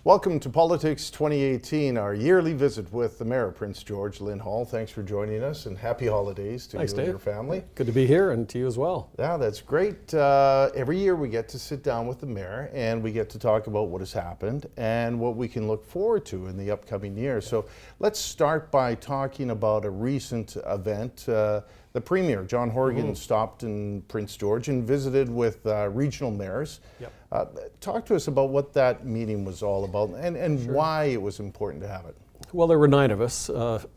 Welcome to Politics 2018, our yearly visit with the Mayor of Prince George, Lyn Hall. Thanks for joining us, and happy holidays to you and your family. Good to be here, and to you as well. Yeah, that's great. Every year we get to sit down with the Mayor and we get to talk about what has happened and what we can look forward to in the upcoming year. So let's start by talking about a recent event. The Premier, John Horgan, stopped in Prince George and visited with regional mayors. Yep. Talk to us about what that meeting was all about and Sure. why it was important to have it. Well, there were 9 of us,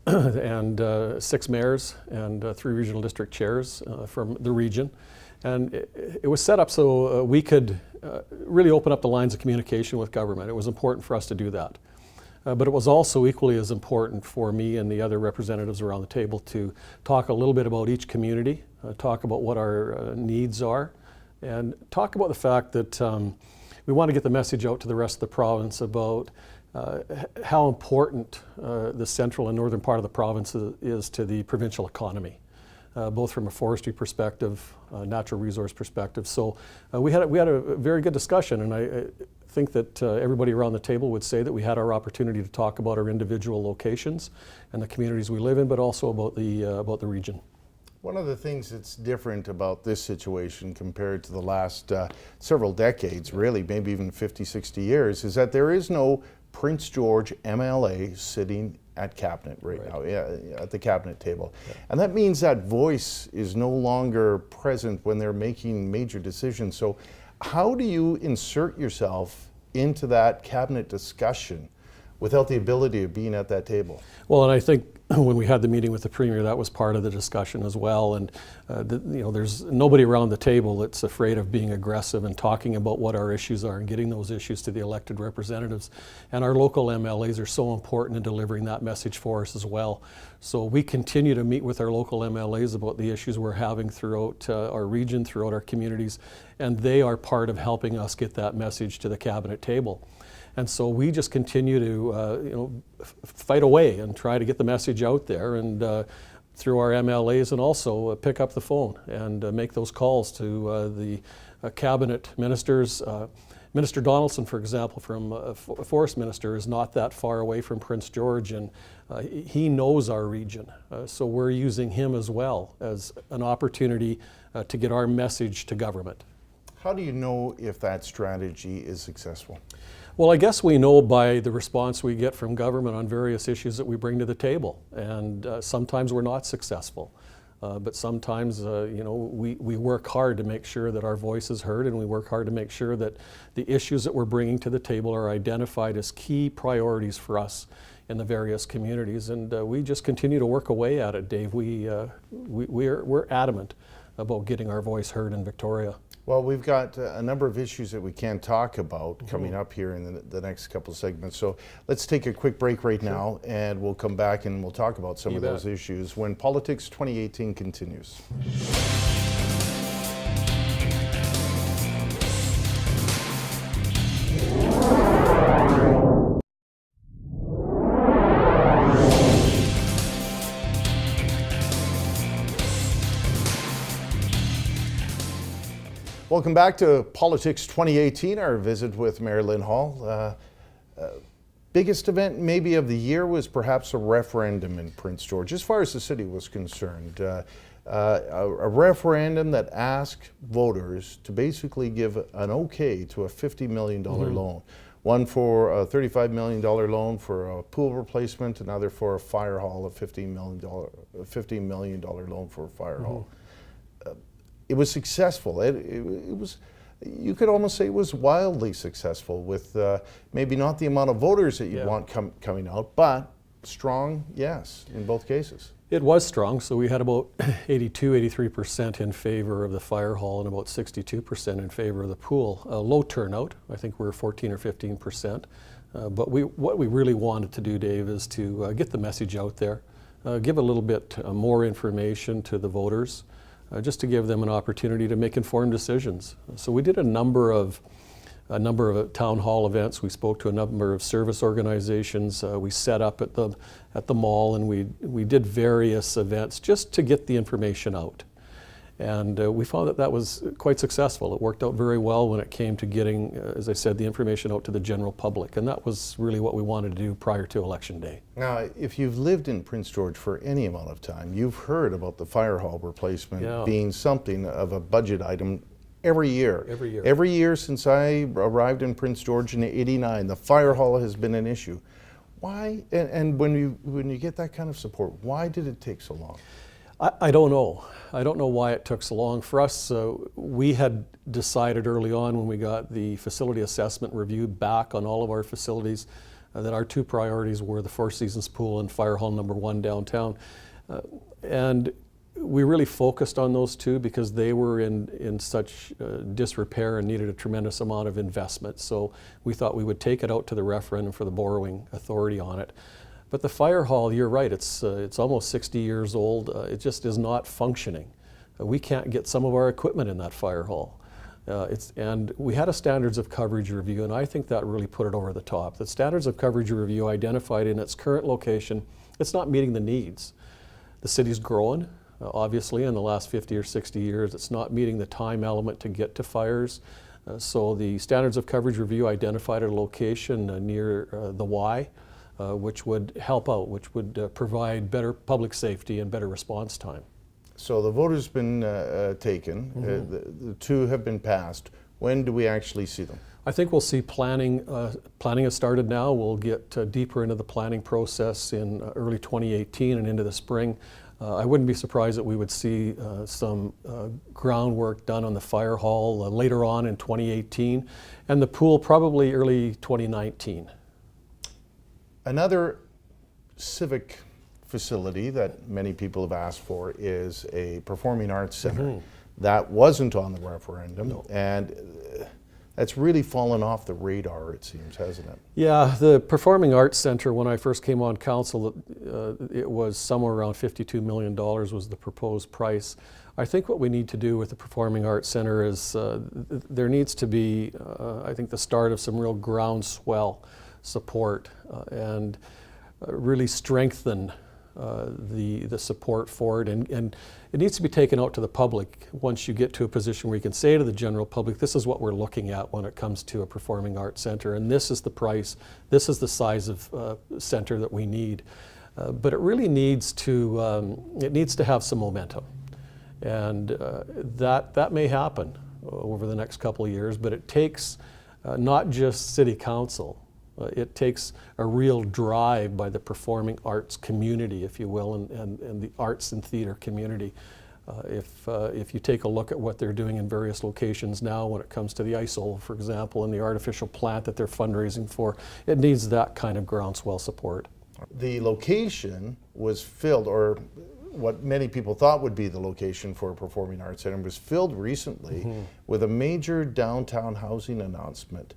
and 6 mayors and 3 regional district chairs from the region. And it was set up so we could really open up the lines of communication with government. It was important for us to do that. But it was also equally as important for me and the other representatives around the table to talk a little bit about each community, talk about what our needs are, and talk about the fact that we want to get the message out to the rest of the province about how important the central and northern part of the province is to the provincial economy, both from a forestry perspective, natural resource perspective. So we had a very good discussion, and I think that everybody around the table would say that we had our opportunity to talk about our individual locations and the communities we live in, but also about the region. One of the things that's different about this situation compared to the last several decades, really, maybe even 50, 60 years, is that there is no Prince George MLA sitting at cabinet right now, at the cabinet table. Yeah. And that means that voice is no longer present when they're making major decisions. So how do you insert yourself into that cabinet discussion without the ability of being at that table? Well, and I think when we had the meeting with the Premier, that was part of the discussion as well. And there's nobody around the table that's afraid of being aggressive and talking about what our issues are and getting those issues to the elected representatives. And our local MLAs are so important in delivering that message for us as well. So we continue to meet with our local MLAs about the issues we're having throughout our region, throughout our communities, and they are part of helping us get that message to the cabinet table. And so we just continue to fight away and try to get the message out there, and through our MLAs, and also pick up the phone and make those calls to the cabinet ministers. Minister Donaldson, for example, from Forest Minister, is not that far away from Prince George, and he knows our region. So we're using him as well as an opportunity to get our message to government. How do you know if that strategy is successful? Well, I guess we know by the response we get from government on various issues that we bring to the table. And sometimes we're not successful. But sometimes, we work hard to make sure that our voice is heard, and we work hard to make sure that the issues that we're bringing to the table are identified as key priorities for us in the various communities. And we just continue to work away at it, Dave. We're adamant about getting our voice heard in Victoria. Well, we've got a number of issues that we can talk about coming up here in the next couple of segments. So let's take a quick break right now, and we'll come back and we'll talk about some of those issues when Politics 2018 continues. Welcome back to Politics 2018, our visit with Mayor Lyn Hall. Biggest event maybe of the year was perhaps a referendum in Prince George, as far as the city was concerned. A referendum that asked voters to basically give an okay to a $50 million loan. One for a $35 million loan for a pool replacement, another for a fire hall, a $15 million loan for a fire hall. It was successful. It was, you could almost say it was wildly successful, with maybe not the amount of voters that you want coming out, but strong yes in both cases. It was strong, so we had about 83% in favor of the fire hall and about 62% in favor of the pool. Low turnout, I think we were 14 or 15%. But what we really wanted to do, Dave, is to get the message out there, give a little bit more information to the voters, just to give them an opportunity to make informed decisions. So we did a number of town hall events. We spoke to a number of service organizations. We set up at the mall, and we did various events just to get the information out. And we found that that was quite successful. It worked out very well when it came to getting, as I said, the information out to the general public. And that was really what we wanted to do prior to Election Day. Now, if you've lived in Prince George for any amount of time, you've heard about the fire hall replacement being something of a budget item every year. Every year. Every year since I arrived in Prince George in '89, the fire hall has been an issue. Why, and when you get that kind of support, why did it take so long? I don't know. I don't know why it took so long. For us, we had decided early on when we got the facility assessment review back on all of our facilities that our two priorities were the Four Seasons Pool and Fire Hall number 1 downtown. And we really focused on those two because they were in such disrepair and needed a tremendous amount of investment. So we thought we would take it out to the referendum for the borrowing authority on it. But the fire hall, you're right, it's almost 60 years old. It just is not functioning. We can't get some of our equipment in that fire hall. And we had a standards of coverage review, and I think that really put it over the top. The standards of coverage review identified in its current location, it's not meeting the needs. The city's growing, obviously, in the last 50 or 60 years. It's not meeting the time element to get to fires. So the standards of coverage review identified a location near the Y, which would help out, which would provide better public safety and better response time. So the vote has been taken, the two have been passed. When do we actually see them? I think we'll see planning. Planning has started now. We'll get deeper into the planning process in early 2018 and into the spring. I wouldn't be surprised that we would see some groundwork done on the fire hall later on in 2018, and the pool probably early 2019. Another civic facility that many people have asked for is a performing arts center. That wasn't on the referendum, and that's really fallen off the radar, it seems, hasn't it? Yeah, the Performing Arts Center, when I first came on council, it was somewhere around $52 million was the proposed price. I think what we need to do with the Performing Arts Center is there needs to be, I think, the start of some real groundswell support and really strengthen the support for it, and it needs to be taken out to the public once you get to a position where you can say to the general public, this is what we're looking at when it comes to a performing arts center, and this is the price, this is the size of center that we need. But it really needs to have some momentum, and that may happen over the next couple of years, but it takes not just city council. It takes a real drive by the performing arts community, if you will, and the arts and theater community. If you take a look at what they're doing in various locations now when it comes to the ISOL, for example, and the artificial plant that they're fundraising for, it needs that kind of groundswell support. The location was filled, or what many people thought would be the location for a performing arts center, was filled recently with a major downtown housing announcement.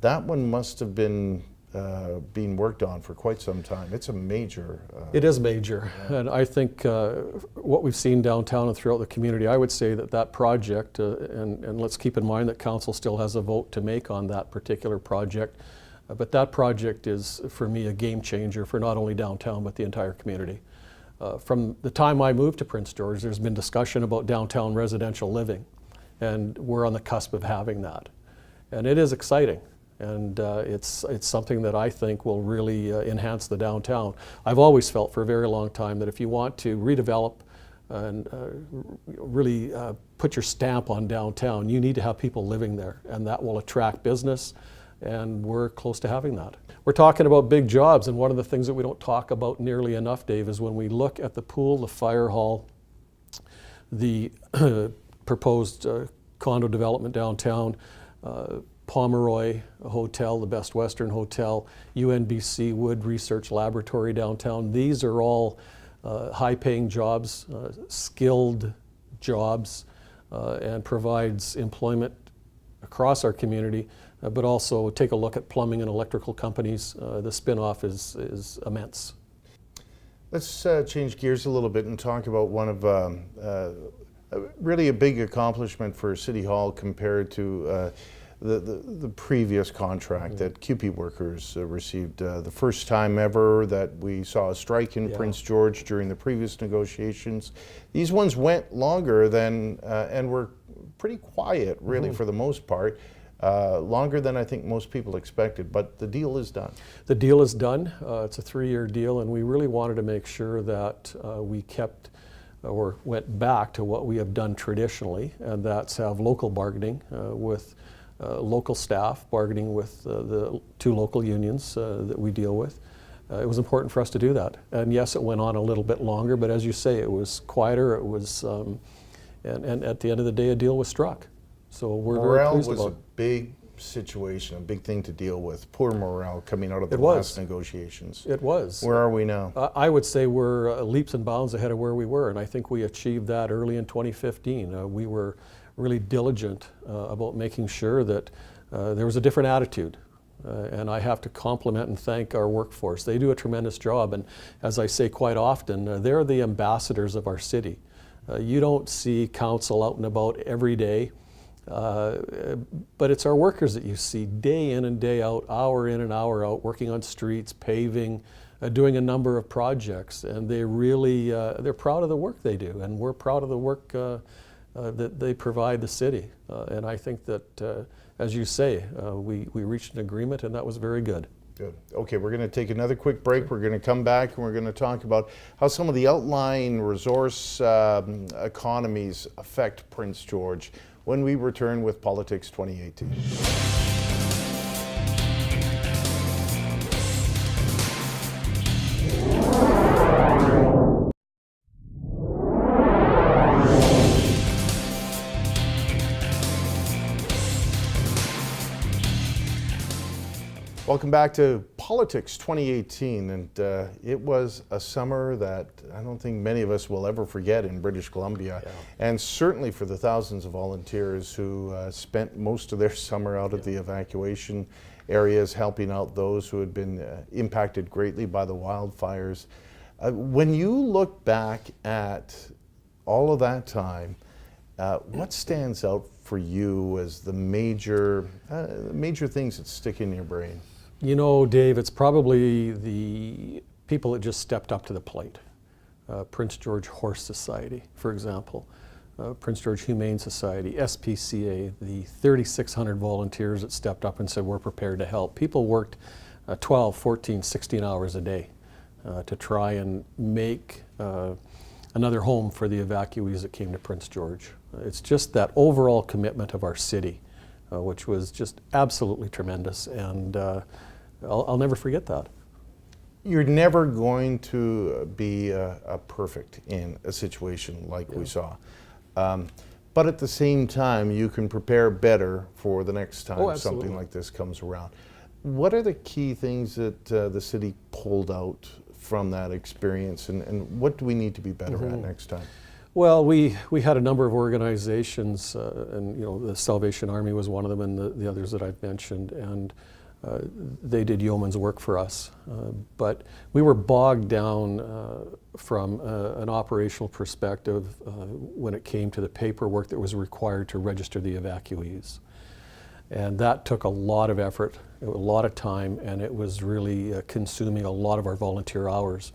That one must have been being worked on for quite some time. It's a major... It is major, and I think what we've seen downtown and throughout the community, I would say that project, and let's keep in mind that council still has a vote to make on that particular project, but that project is, for me, a game changer for not only downtown but the entire community. From the time I moved to Prince George, there's been discussion about downtown residential living, and we're on the cusp of having that. And it is exciting, and it's something that I think will really enhance the downtown. I've always felt for a very long time that if you want to redevelop and really put your stamp on downtown, you need to have people living there, and that will attract business, and we're close to having that. We're talking about big jobs, and one of the things that we don't talk about nearly enough, Dave, is when we look at the pool, the fire hall, the proposed condo development downtown, Pomeroy Hotel, the Best Western Hotel, UNBC Wood Research Laboratory downtown. These are all high-paying jobs, skilled jobs, and provides employment across our community, but also take a look at plumbing and electrical companies. The spin-off is immense. Let's change gears a little bit and talk about one of really a big accomplishment for City Hall compared to the previous contract that QP workers received. The first time ever that we saw a strike in Prince George during the previous negotiations. These ones went longer than, and were pretty quiet really for the most part. Longer than I think most people expected, but the deal is done. The deal is done. It's a 3-year deal, and we really wanted to make sure that we kept or went back to what we have done traditionally, and that's have local bargaining with local staff, bargaining with the 2 local unions that we deal with. It was important for us to do that. And yes, it went on a little bit longer, but as you say, it was quieter. It was, and at the end of the day, a deal was struck. So we're very pleased about it. Morale was a big situation, a big thing to deal with. Poor morale coming out of the last negotiations. It was. Where are we now? I would say we're leaps and bounds ahead of where we were, and I think we achieved that early in 2015. We were really diligent about making sure that there was a different attitude. And I have to compliment and thank our workforce. They do a tremendous job, and as I say quite often, they're the ambassadors of our city. You don't see council out and about every day. But it's our workers that you see day in and day out, hour in and hour out, working on streets, paving, doing a number of projects, and they really, they're proud of the work they do, and we're proud of the work that they provide the city. And I think that, as you say, we reached an agreement, and that was very good. Good. Okay, we're going to take another quick break. We're going to come back and we're going to talk about how some of the outlying resource economies affect Prince George when we return with Politics 2018. Welcome back to Politics 2018, and it was a summer that I don't think many of us will ever forget in British Columbia, and certainly for the thousands of volunteers who spent most of their summer out at the evacuation areas helping out those who had been impacted greatly by the wildfires. When you look back at all of that time, what stands out for you as the major things that stick in your brain? You know, Dave, it's probably the people that just stepped up to the plate. Prince George Horse Society, for example, Prince George Humane Society, SPCA, the 3,600 volunteers that stepped up and said, we're prepared to help. People worked 12, 14, 16 hours a day to try and make another home for the evacuees that came to Prince George. It's just that overall commitment of our city, which was just absolutely tremendous, and I'll never forget that. You're never going to be perfect in a situation like we saw. But at the same time, you can prepare better for the next time something like this comes around. What are the key things that the city pulled out from that experience, and what do we need to be better at next time? Well, we had a number of organizations, and you know, the Salvation Army was one of them, and the others that I've mentioned, and they did yeoman's work for us. But we were bogged down from an operational perspective when it came to the paperwork that was required to register the evacuees. And that took a lot of effort, a lot of time, and it was really consuming a lot of our volunteer hours.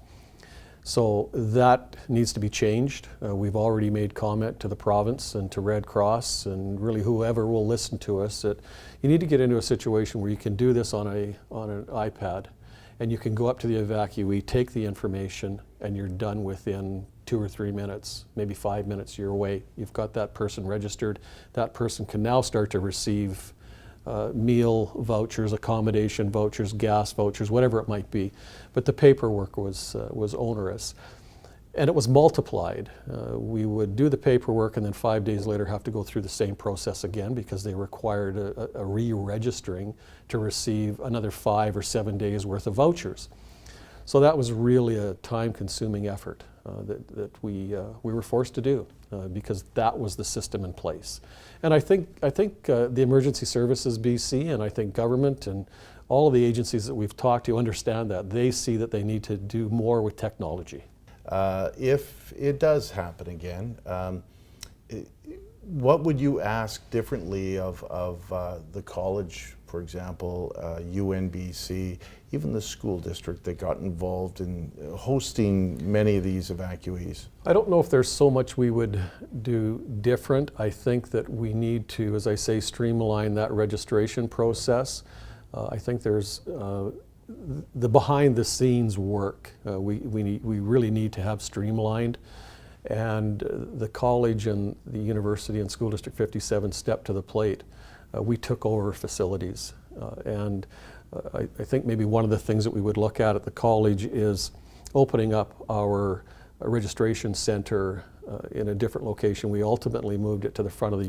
So that needs to be changed. We've already made comment to the province and to Red Cross and really whoever will listen to us that you need to get into a situation where you can do this on an iPad and you can go up to the evacuee, take the information, and you're done within 2 or 3 minutes, maybe 5 minutes, you're away. You've got that person registered. That person can now start to receive meal vouchers, accommodation vouchers, gas vouchers, whatever it might be. But the paperwork was onerous. And it was multiplied. We would do the paperwork and then 5 days later have to go through the same process again because they required a re-registering to receive another 5 or 7 days worth of vouchers. So that was really a time-consuming effort that we were forced to do because that was the system in place. And I think the Emergency Services BC and I think government and all of the agencies that we've talked to understand that. They see that they need to do more with technology. If it does happen again, What would you ask differently of the college, for example, UNBC, even the school district that got involved in hosting many of these evacuees? I don't know if there's so much we would do different. I think that we need to, as I say, streamline that registration process. I think there's the behind the scenes work we really need to have streamlined. And the college and the university and School District 57 stepped to the plate. We took over facilities. I think maybe one of the things that we would look at the college is opening up our registration center in a different location. We ultimately moved it to the front of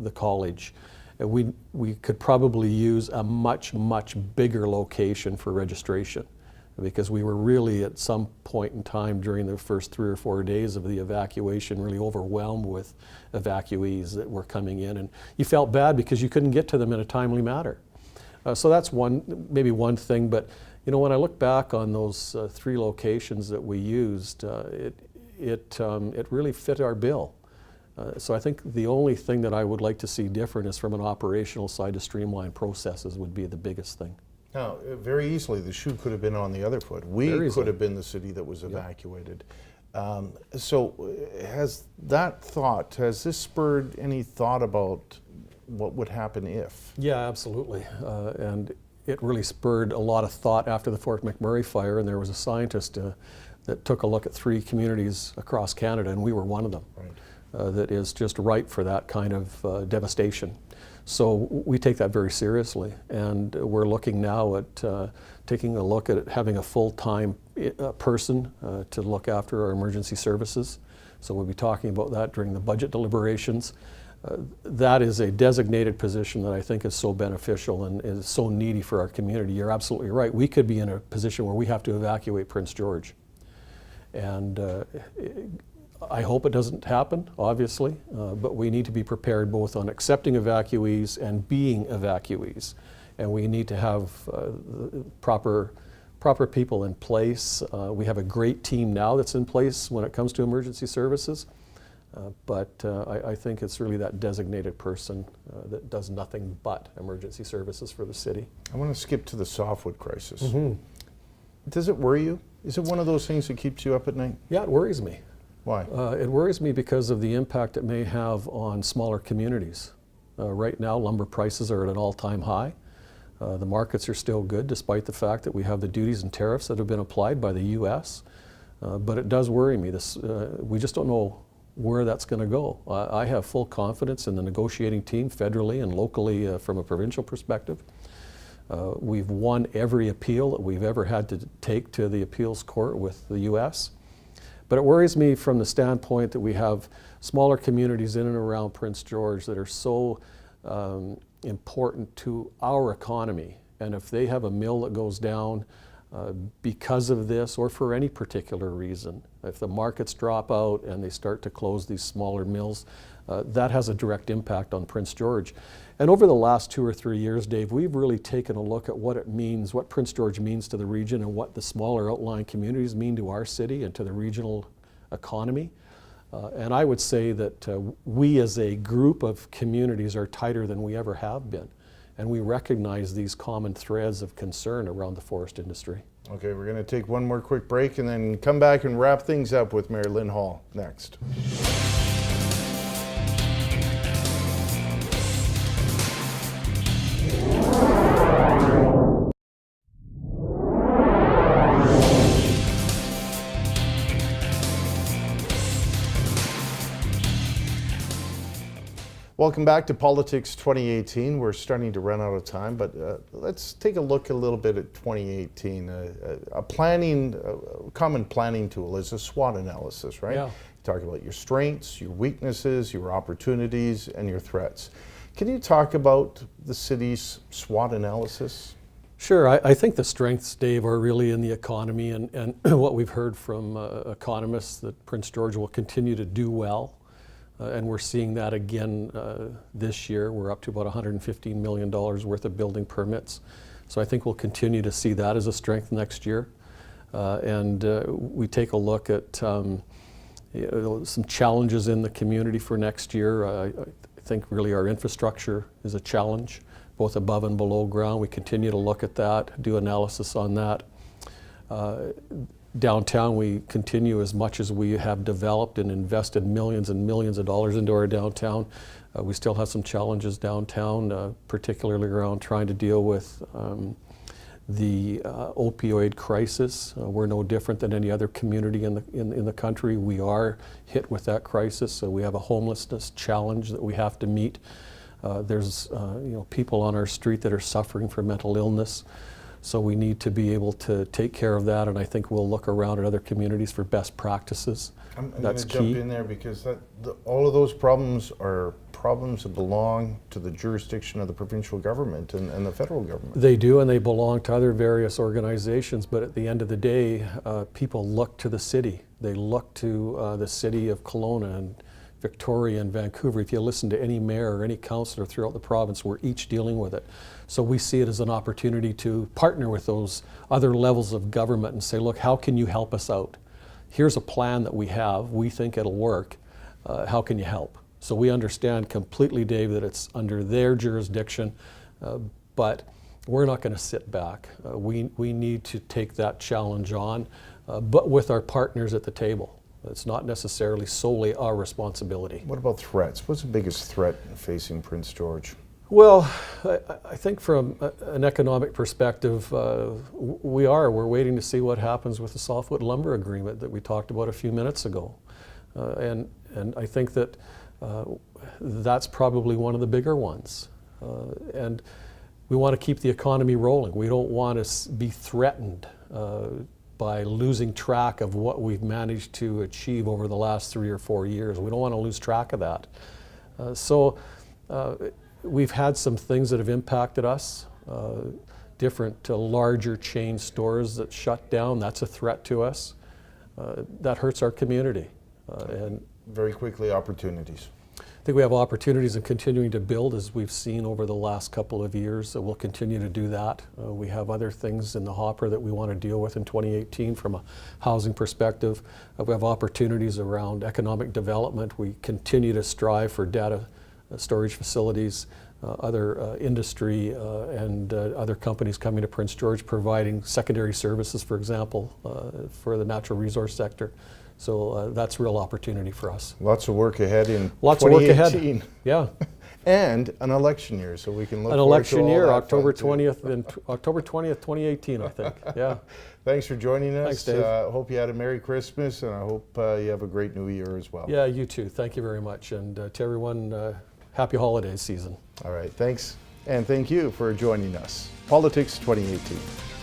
the college. And we could probably use a much bigger location for registration, because we were really at some point in time during the first 3 or 4 days of the evacuation really overwhelmed with evacuees that were coming in, and you felt bad because you couldn't get to them in a timely manner. So that's maybe one thing, but you know, when I look back on those 3 locations that we used, it really fit our bill. So I think the only thing that I would like to see different is from an operational side to streamline processes would be the biggest thing. Now, very easily, the shoe could have been on the other foot. We could have been the city that was evacuated. So has this spurred any thought about what would happen if? Yeah, absolutely. And it really spurred a lot of thought after the Fort McMurray fire, and there was a scientist that took a look at 3 communities across Canada, and we were one of them. Right. That is just ripe for that kind of devastation. So we take that very seriously, and we're looking now at taking a look at having a full-time person to look after our emergency services. So we'll be talking about that during the budget deliberations. That is a designated position that I think is so beneficial and is so needy for our community. You're absolutely right. We could be in a position where we have to evacuate Prince George. And I hope it doesn't happen, obviously, but we need to be prepared both on accepting evacuees and being evacuees. And we need to have proper people in place. We have a great team now that's in place when it comes to emergency services, but I think it's really that designated person that does nothing but emergency services for the city. I want to skip to the softwood crisis. Mm-hmm. Does it worry you? Is it one of those things that keeps you up at night? Yeah, it worries me. Why? It worries me because of the impact it may have on smaller communities. Right now, lumber prices are at an all-time high. The markets are still good, despite the fact that we have the duties and tariffs that have been applied by the U.S. But it does worry me. We just don't know where that's going to go. I have full confidence in the negotiating team federally and locally from a provincial perspective. We've won every appeal that we've ever had to take to the appeals court with the U.S. But it worries me from the standpoint that we have smaller communities in and around Prince George that are so important to our economy. And if they have a mill that goes down because of this or for any particular reason, if the markets drop out and they start to close these smaller mills, that has a direct impact on Prince George. And over the last 2 or 3 years, Dave, we've really taken a look at what it means, what Prince George means to the region and what the smaller outlying communities mean to our city and to the regional economy. And I would say that we as a group of communities are tighter than we ever have been. And we recognize these common threads of concern around the forest industry. Okay, we're going to take one more quick break and then come back and wrap things up with Mayor Lyn Hall next. Welcome back to Politics 2018. We're starting to run out of time, but let's take a look a little bit at 2018. A common planning tool is a SWOT analysis, right? Yeah. You talk about your strengths, your weaknesses, your opportunities, and your threats. Can you talk about the city's SWOT analysis? Sure. I think the strengths, Dave, are really in the economy and what we've heard from economists that Prince George will continue to do well. And we're seeing that again this year. We're up to about $115 million worth of building permits. So I think we'll continue to see that as a strength next year. And we take a look at some challenges in the community for next year. I think really our infrastructure is a challenge, both above and below ground. We continue to look at that, do analysis on that. Downtown, we continue, as much as we have developed and invested millions and millions of dollars into our downtown, we still have some challenges downtown, particularly around trying to deal with the opioid crisis. We're no different than any other community in the country. We are hit with that crisis. So we have a homelessness challenge that we have to meet. There's people on our street that are suffering from mental illness. So we need to be able to take care of that, and I think we'll look around at other communities for best practices. I'm going to jump in there because all of those problems are problems that belong to the jurisdiction of the provincial government and the federal government. They do, and they belong to other various organizations, but at the end of the day, people look to the city. They look to the city of Kelowna and Victoria and Vancouver. If you listen to any mayor or any councillor throughout the province, we're each dealing with it. So we see it as an opportunity to partner with those other levels of government and say, look, how can you help us out? Here's a plan that we have. We think it'll work. How can you help? So we understand completely, Dave, that it's under their jurisdiction, but we're not going to sit back. We need to take that challenge on, but with our partners at the table. It's not necessarily solely our responsibility. What about threats? What's the biggest threat facing Prince George? Well, I think from an economic perspective, we're waiting to see what happens with the softwood lumber agreement that we talked about a few minutes ago. And I think that that's probably one of the bigger ones. And we want to keep the economy rolling. We don't want to be threatened by losing track of what we've managed to achieve over the last 3 or 4 years. We don't want to lose track of that. We've had some things that have impacted us, different larger chain stores that shut down. That's a threat to us. That hurts our community. And very quickly, opportunities. I think we have opportunities in continuing to build, as we've seen over the last couple of years. So we'll continue to do that. We have other things in the hopper that we want to deal with in 2018 from a housing perspective. We have opportunities around economic development. We continue to strive for data storage facilities, other industry and other companies coming to Prince George providing secondary services, for example, for the natural resource sector. So that's real opportunity for us. Lots of work ahead in Lots 2018. of work ahead. Yeah. And an election year, so we can look an forward election to all year, that October fun too. 20th, and October 20th, 2018, I think. Yeah. Thanks for joining us. Thanks, Dave. Hope you had a Merry Christmas, and I hope you have a great New Year as well. Yeah, you too. Thank you very much. And to everyone, happy holiday season. All right, thanks. And thank you for joining us. Politics 2018.